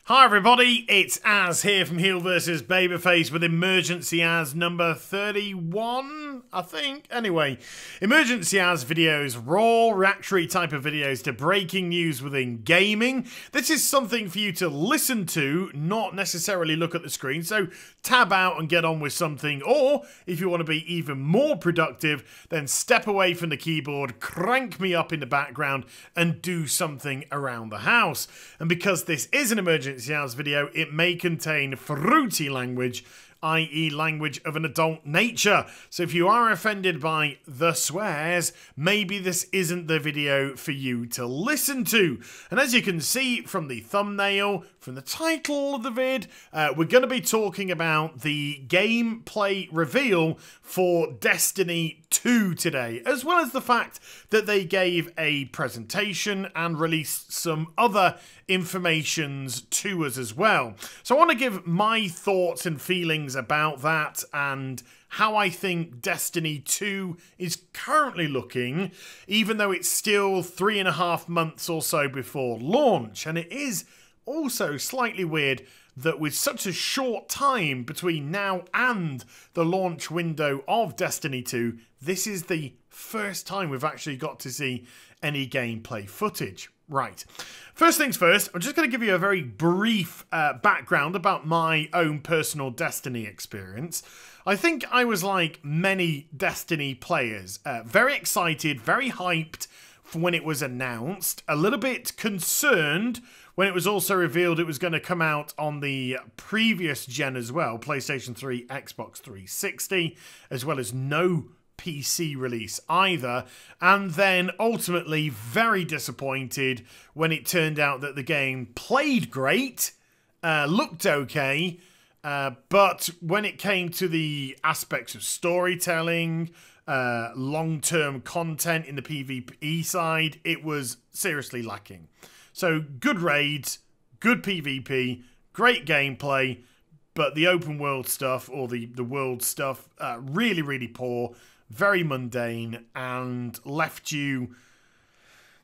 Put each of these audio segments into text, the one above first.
Hi everybody, it's Az here from HeelvsBabyface with Emergency Az number 31, I think. Anyway, Emergency Az videos, raw, reactionary type of videos to breaking news within gaming. This is something for you to listen to, not necessarily look at the screen, so tab out and get on with something. Or, if you want to be even more productive, then step away from the keyboard, crank me up in the background, and do something around the house. And because this is an Emergency Az video, it may contain fruity language, i.e. language of an adult nature. So if you are offended by the swears, maybe this isn't the video for you to listen to. And as you can see from the thumbnail, from the title of the vid, we're going to be talking about the gameplay reveal for Destiny 2 today, as well as the fact that they gave a presentation and released some other informations to us as well. So I want to give my thoughts and feelings about that and how I think Destiny 2 is currently looking, even though it's still 3.5 months or so before launch. And it is also slightly weird that with such a short time between now and the launch window of Destiny 2, this is the first time we've actually got to see any gameplay footage. Right. First things first, I'm just going to give you a very brief background about my own personal Destiny experience. I think I was like many Destiny players, very excited, very hyped for when it was announced, a little bit concerned when it was also revealed it was going to come out on the previous gen as well, PlayStation 3, Xbox 360, as well as no PC release either, and then ultimately very disappointed when it turned out that the game played great, looked okay, but when it came to the aspects of storytelling, long-term content in the PvE side, it was seriously lacking. So good raids, good PvP, great gameplay, but the open world stuff, or the world stuff, really, really poor, very mundane, and left you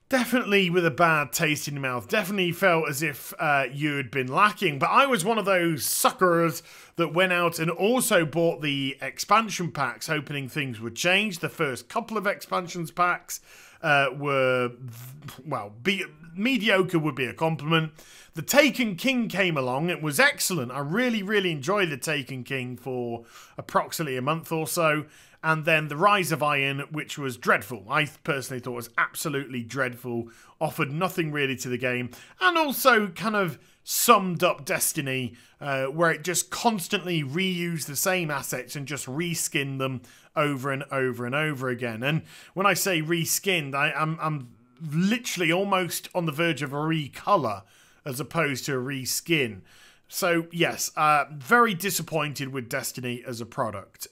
definitely with a bad taste in your mouth. Definitely felt as if you'd been lacking. But I was one of those suckers that went out and also bought the expansion packs, hoping things would change. The first couple of expansions packs were, well, mediocre would be a compliment. The Taken King came along. It was excellent. I really, really enjoyed the Taken King for approximately a month or so. And then the Rise of Iron, which was dreadful. I personally thought it was absolutely dreadful. Offered nothing really to the game. And also kind of summed up Destiny, where it just constantly reused the same assets and just reskinned them over and over and over again. And when I say reskinned, I'm literally almost on the verge of a recolor as opposed to a reskin. So yes, very disappointed with Destiny as a product,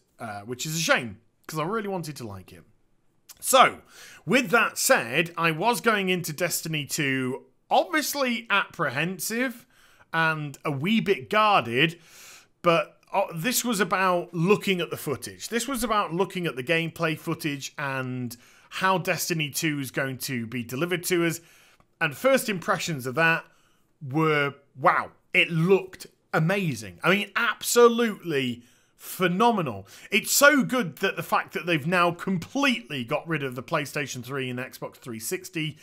which is a shame because I really wanted to like it. So with that said, I was going into Destiny 2 obviously apprehensive and a wee bit guarded, but this was about looking at the footage. This was about looking at the gameplay footage and how Destiny 2 is going to be delivered to us. And first impressions of that were, wow, it looked amazing. I mean, absolutely phenomenal. It's so good that the fact that they've now completely got rid of the PlayStation 3 and Xbox 360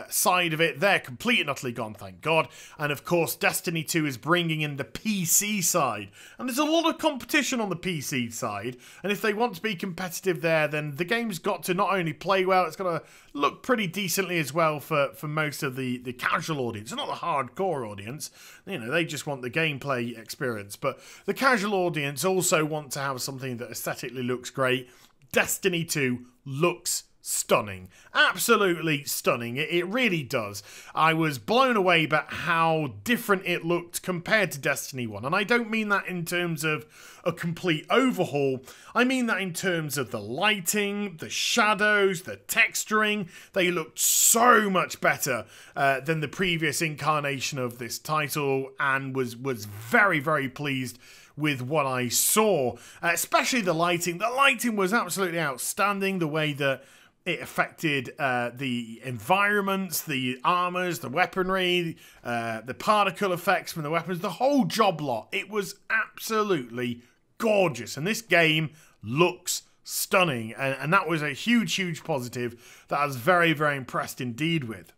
side of it. They're completely and utterly gone, thank God. And of course, Destiny 2 is bringing in the PC side. And there's a lot of competition on the PC side. And if they want to be competitive there, then the game's got to not only play well, it's got to look pretty decently as well for most of the casual audience. Not the hardcore audience. You know, they just want the gameplay experience. But the casual audience also want to have something that aesthetically looks great. Destiny 2 looks stunning. Absolutely stunning. It really does. I was blown away by how different it looked compared to Destiny 1. And I don't mean that in terms of a complete overhaul. I mean that in terms of the lighting, the shadows, the texturing. They looked so much better than the previous incarnation of this title, and was very, very pleased with what I saw. Especially the lighting. The lighting was absolutely outstanding. The way that It affected the environments, the armors, the weaponry, the particle effects from the weapons, the whole job lot. It was absolutely gorgeous. And this game looks stunning. And that was a huge, huge positive that I was very, very impressed indeed with.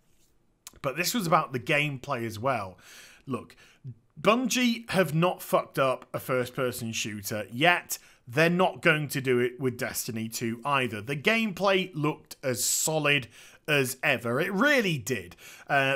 But this was about the gameplay as well. Look, Bungie have not fucked up a first-person shooter yet. They're not going to do it with Destiny 2 either. The gameplay looked as solid as ever. It really did.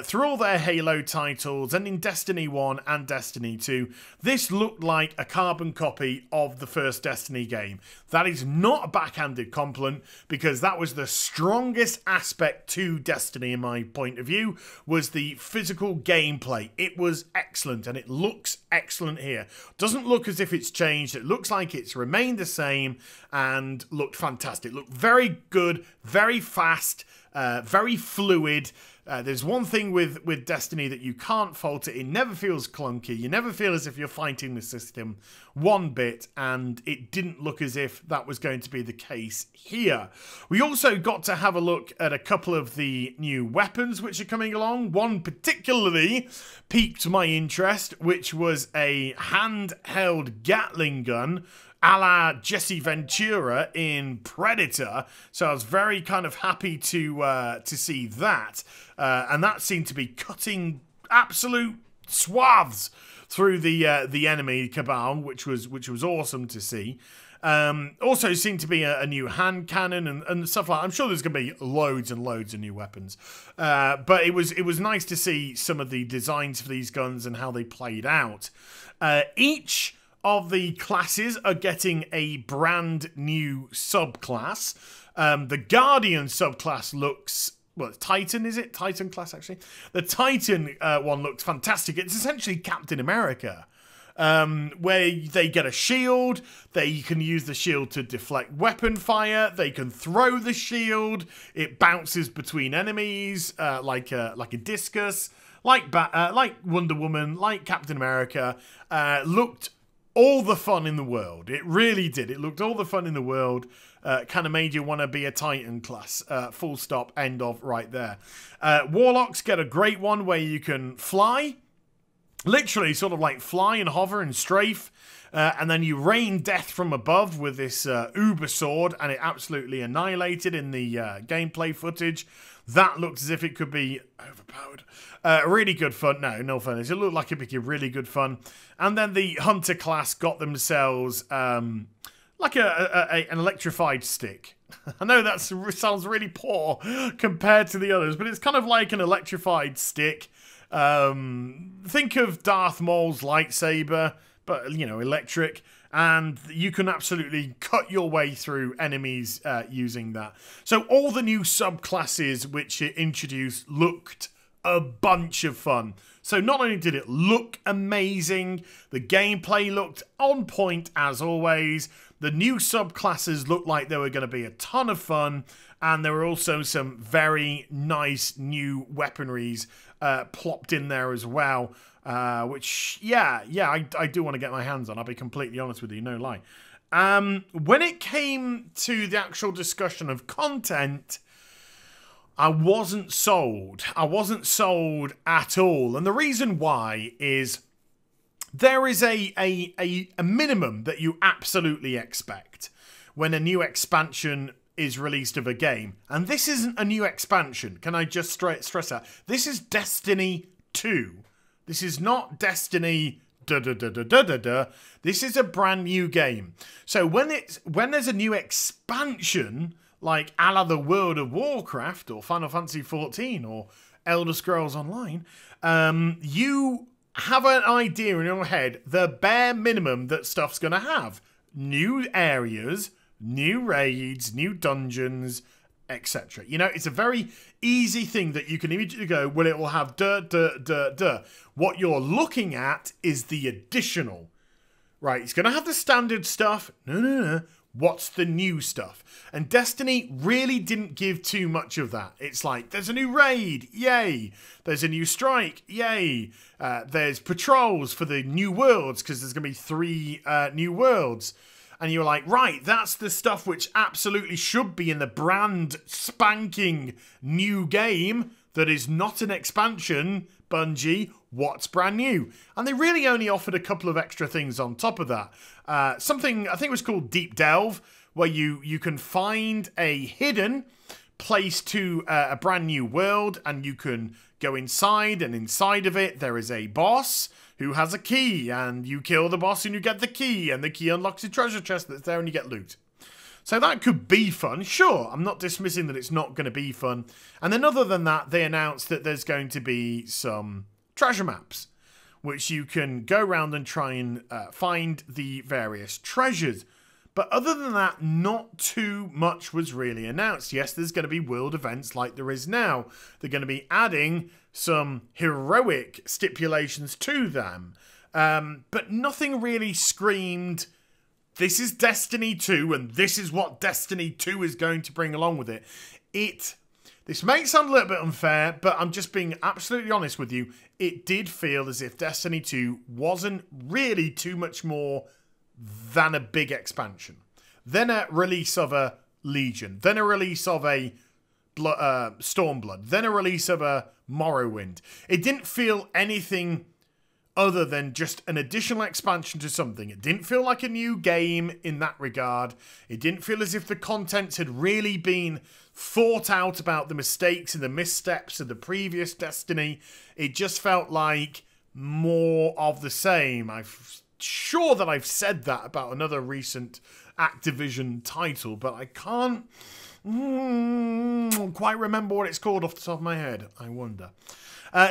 Through all their Halo titles and in Destiny 1 and Destiny 2, this looked like a carbon copy of the first Destiny game. That is not a backhanded compliment, because that was the strongest aspect to Destiny in my point of view, was the physical gameplay. It was excellent, and it looks excellent here. Doesn't look as if it's changed. It looks like it's remained the same and looked fantastic. Looked very good, very fast, very fluid. There's one thing with Destiny that you can't fault it. It never feels clunky. You never feel as if you're fighting the system one bit, and it didn't look as if that was going to be the case here. We also got to have a look at a couple of the new weapons which are coming along. One particularly piqued my interest, which was a handheld Gatling gun, a la Jesse Ventura in Predator. So I was very kind of happy to see that. And that seemed to be cutting absolute swaths through the enemy cabal, which was awesome to see. Also seemed to be a new hand cannon and stuff like that. I'm sure there's going to be loads and loads of new weapons. But it was nice to see some of the designs for these guns and how they played out. Each of the classes are getting a brand new subclass. The Guardian subclass looks, well, Titan, is it? Titan class, actually. The Titan one looks fantastic. It's essentially Captain America, where they get a shield. They can use the shield to deflect weapon fire. They can throw the shield. It bounces between enemies like a discus, like Wonder Woman, like Captain America. Looked all the fun in the world. It really did. It looked all the fun in the world. Kind of made you want to be a Titan class. Full stop, end of, right there. Warlocks get a great one where you can fly. Literally sort of like fly and hover and strafe. And then you rain death from above with this Uber sword. And it absolutely annihilated in the gameplay footage. That looked as if it could be overpowered. Really good fun. No fun. It looked like it'd be really good fun. And then the Hunter class got themselves like an electrified stick. I know that sounds really poor compared to the others, but it's kind of like an electrified stick. Think of Darth Maul's lightsaber, but, you know, electric. And you can absolutely cut your way through enemies using that. So all the new subclasses which it introduced looked a bunch of fun. So not only did it look amazing, the gameplay looked on point as always. The new subclasses looked like they were going to be a ton of fun. And there were also some very nice new weaponries plopped in there as well. Which, yeah, I do want to get my hands on. I'll be completely honest with you, no lie. When it came to the actual discussion of content, I wasn't sold. I wasn't sold at all. And the reason why is there is a minimum that you absolutely expect when a new expansion is released of a game. And this isn't a new expansion. Can I just stress that? This is Destiny 2. This is not Destiny This is a brand new game. So when there's a new expansion, like a la the World of Warcraft or Final Fantasy XIV or Elder Scrolls Online, you have an idea in your head, the bare minimum that stuff's going to have. New areas, new raids, new dungeons, etc. You know, it's a very easy thing that you can immediately go, well, it will have What you're looking at is the additional. Right, it's going to have the standard stuff. No. What's the new stuff? And Destiny really didn't give too much of that. It's like, there's a new raid, yay. There's a new strike, yay. There's patrols for the new worlds, because there's going to be 3 new worlds. and you're like, right, that's the stuff which absolutely should be in the brand spanking new game that is not an expansion, Bungie, what's brand new? And they really only offered a couple of extra things on top of that. Something, I think it was called Deep Delve, where you can find a hidden place to a brand new world, and you can go inside, and inside of it there is a boss who has a key, and you kill the boss and you get the key, and the key unlocks a treasure chest that's there and you get loot. So that could be fun, sure. I'm not dismissing that it's not going to be fun. And then other than that, they announced that there's going to be some treasure maps, which you can go around and try and find the various treasures. But other than that, not too much was really announced. Yes, there's going to be world events like there is now. They're going to be adding some heroic stipulations to them. But nothing really screamed, this is Destiny 2 and this is what Destiny 2 is going to bring along with it. This may sound a little bit unfair, but I'm just being absolutely honest with you. It did feel as if Destiny 2 wasn't really too much more than a big expansion. Then a release of a Legion. Then a release of a Stormblood. Then a release of a Morrowind. It didn't feel anything other than just an additional expansion to something. It didn't feel like a new game in that regard. It didn't feel as if the content had really been thought out about the mistakes and the missteps of the previous Destiny. It just felt like more of the same. I'm sure that I've said that about another recent Activision title, but I can't quite remember what it's called off the top of my head. I wonder.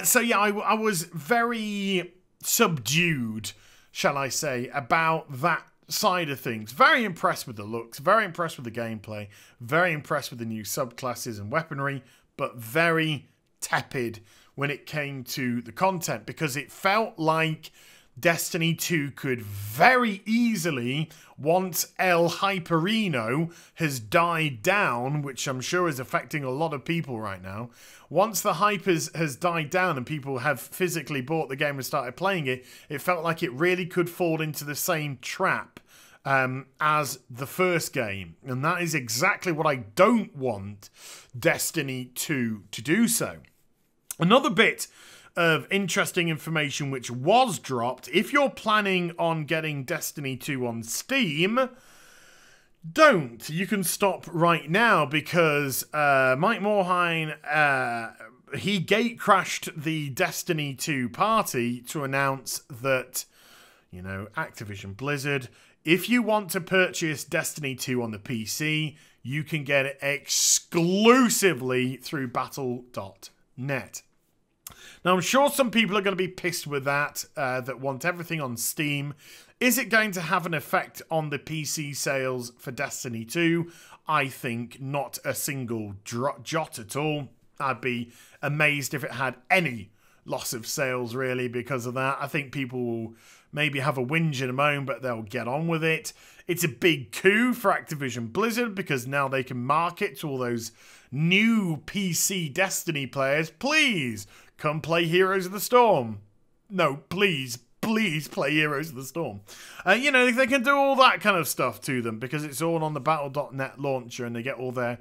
So yeah, I was very subdued, shall I say, about that side of things. Very impressed with the looks, very impressed with the gameplay, very impressed with the new subclasses and weaponry, but very tepid when it came to the content, because it felt like Destiny 2 could very easily, once El Hyperino has died down, which I'm sure is affecting a lot of people right now, once the hype has died down and people have physically bought the game and started playing it, it felt like it really could fall into the same trap as the first game. And that is exactly what I don't want Destiny 2 to do so. Another bit of interesting information which was dropped: if you're planning on getting Destiny 2 on Steam, don't. You can stop right now, because Mike Morhaime, he gate crashed the Destiny 2 party to announce that, you know, Activision Blizzard, if you want to purchase Destiny 2 on the PC, you can get it exclusively through Battle.net. Now, I'm sure some people are going to be pissed with that, that want everything on Steam. Is it going to have an effect on the PC sales for Destiny 2? I think not a single jot at all. I'd be amazed if it had any loss of sales, really, because of that. I think people will maybe have a whinge and a moan, but they'll get on with it. It's a big coup for Activision Blizzard, because now they can market to all those new PC Destiny players. Please come play Heroes of the Storm. No, please play Heroes of the Storm. You know, they can do all that kind of stuff to them, because it's all on the Battle.net launcher, and they get all their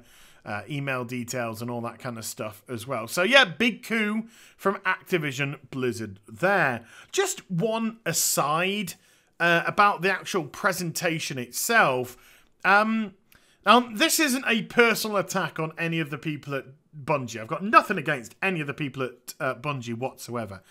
email details and all that kind of stuff as well. So yeah, big coup from Activision Blizzard there. Just one aside about the actual presentation itself. This isn't a personal attack on any of the people at Bungie. I've got nothing against any of the people at Bungie whatsoever.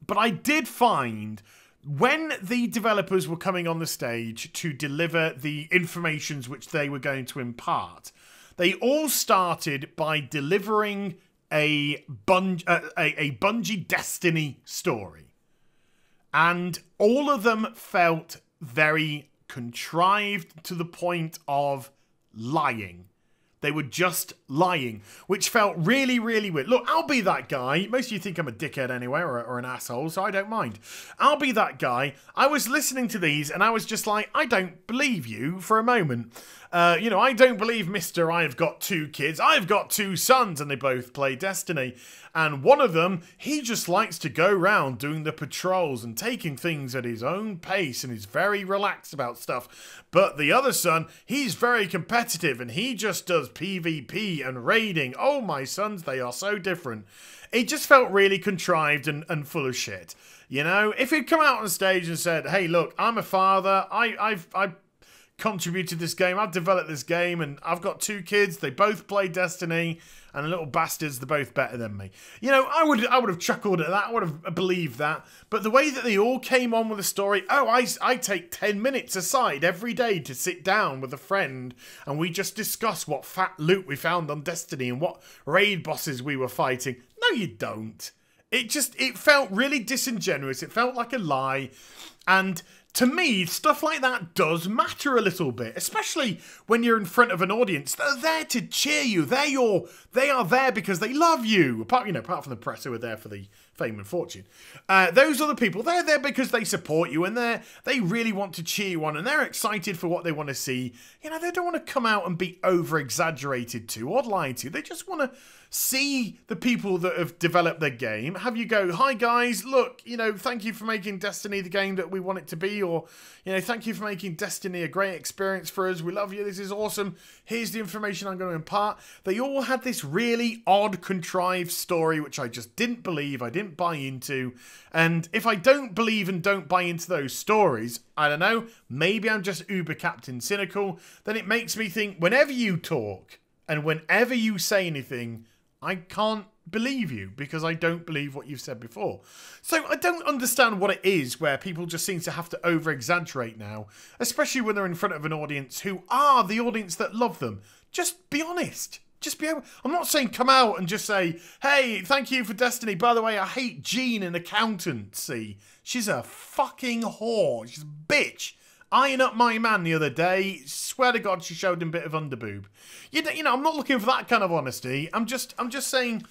But I did find, when the developers were coming on the stage to deliver the informations which they were going to impart, they all started by delivering a Bungie Destiny story. And all of them felt very contrived, to the point of lying. They were just lying, which felt really, really weird. Look, I'll be that guy. Most of you think I'm a dickhead anyway, or an asshole, so I don't mind. I'll be that guy. I was listening to these, and I was just like, I don't believe you for a moment. You know, I don't believe Mr. I've got 2 kids. I've got 2 sons and they both play Destiny. And one of them, he just likes to go around doing the patrols and taking things at his own pace and is very relaxed about stuff. But the other son, he's very competitive and he just does PvP and raiding. Oh, my sons, they are so different. It just felt really contrived and full of shit. You know, if he'd come out on stage and said, hey, look, I'm a father, I've contributed this game, I've developed this game, and I've got 2 kids, they both play Destiny, and the little bastards, they're both better than me. You know, I would have chuckled at that, I would have believed that, but the way that they all came on with the story, oh, I take 10 minutes aside every day to sit down with a friend, and we just discuss what fat loot we found on Destiny, and what raid bosses we were fighting. No, you don't. It felt really disingenuous, it felt like a lie, and to me, stuff like that does matter a little bit, especially when you're in front of an audience. They're there to cheer you. They are there because they love you. Apart from the press who are there for the fame and fortune. Those other people, they're there because they support you and they really want to cheer you on and they're excited for what they want to see. You know, they don't want to come out and be over-exaggerated to or lied to. They just want to see the people that have developed their game, have you go, hi guys, look, you know, thank you for making Destiny the game that we want it to be, or, you know, thank you for making Destiny a great experience for us, we love you, this is awesome, here's the information I'm going to impart. They all had this really odd, contrived story, which I just didn't believe, I didn't buy into, and if I don't believe and don't buy into those stories, I don't know, maybe I'm just uber Captain Cynical, then it makes me think, whenever you talk, and whenever you say anything, I can't believe you because I don't believe what you've said before. So I don't understand what it is where people just seem to have to over-exaggerate now, especially when they're in front of an audience who are the audience that love them. Just be honest. Just be able... I'm not saying come out and just say, hey, thank you for Destiny. By the way, I hate Jean in accountancy. She's a fucking whore. She's a bitch. Eyeing up my man the other day, swear to God she showed him a bit of underboob. You know, I'm not looking for that kind of honesty. I'm just saying,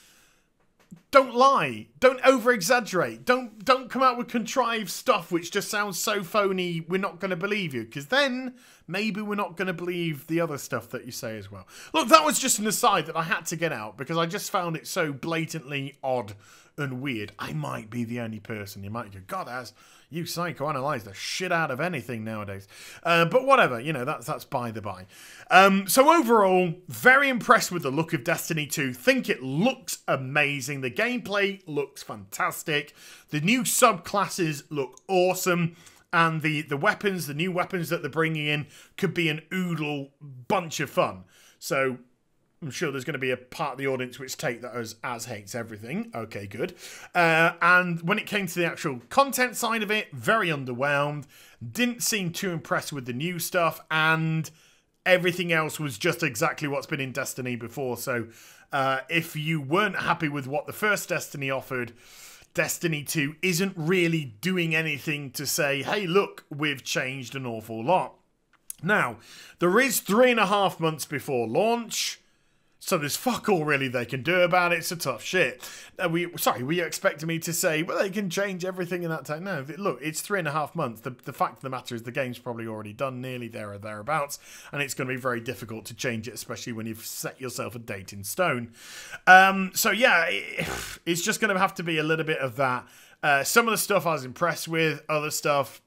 don't lie. Don't over-exaggerate. Don't come out with contrived stuff which just sounds so phony we're not going to believe you. Because then, maybe we're not going to believe the other stuff that you say as well. Look, that was just an aside that I had to get out because I just found it so blatantly odd and weird. I might be the only person. You might go, God, you psychoanalyze the shit out of anything nowadays. But whatever, you know, that's by the by. So overall, very impressed with the look of Destiny 2. Think it looks amazing. The gameplay looks fantastic. The new subclasses look awesome. And the weapons, the new weapons that they're bringing in could be an oodle bunch of fun. So I'm sure there's going to be a part of the audience which take that as hates everything. Okay, good. And when it came to the actual content side of it, very underwhelmed. Didn't seem too impressed with the new stuff. And everything else was just exactly what's been in Destiny before. So if you weren't happy with what the first Destiny offered, Destiny 2 isn't really doing anything to say, hey, look, we've changed an awful lot. Now, there is 3.5 months before launch. So there's fuck all really they can do about it. It's a tough shit. Were you expecting me to say, well, they can change everything in that time? No, look, it's 3.5 months. The fact of the matter is the game's probably already done, nearly there or thereabouts, and it's going to be very difficult to change it, especially when you've set yourself a date in stone. So yeah, it's just going to have to be a little bit of that. Some of the stuff I was impressed with, other stuff,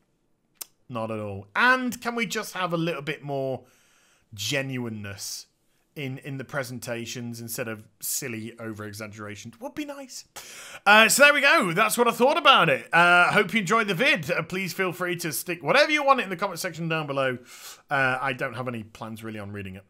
not at all. And can we just have a little bit more genuineness in the presentations instead of silly over-exaggeration? Would be nice. So there we go. That's what I thought about it. Hope you enjoyed the vid. Please feel free to stick whatever you want in the comment section down below. I don't have any plans really on reading it.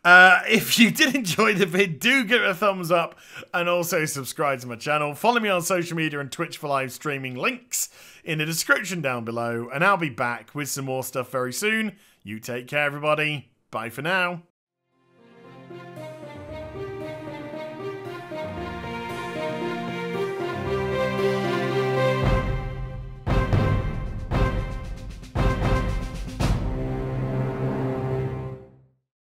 If you did enjoy the vid, do give it a thumbs up and also subscribe to my channel. Follow me on social media and Twitch for live streaming, links in the description down below. And I'll be back with some more stuff very soon. You take care, everybody. Bye for now.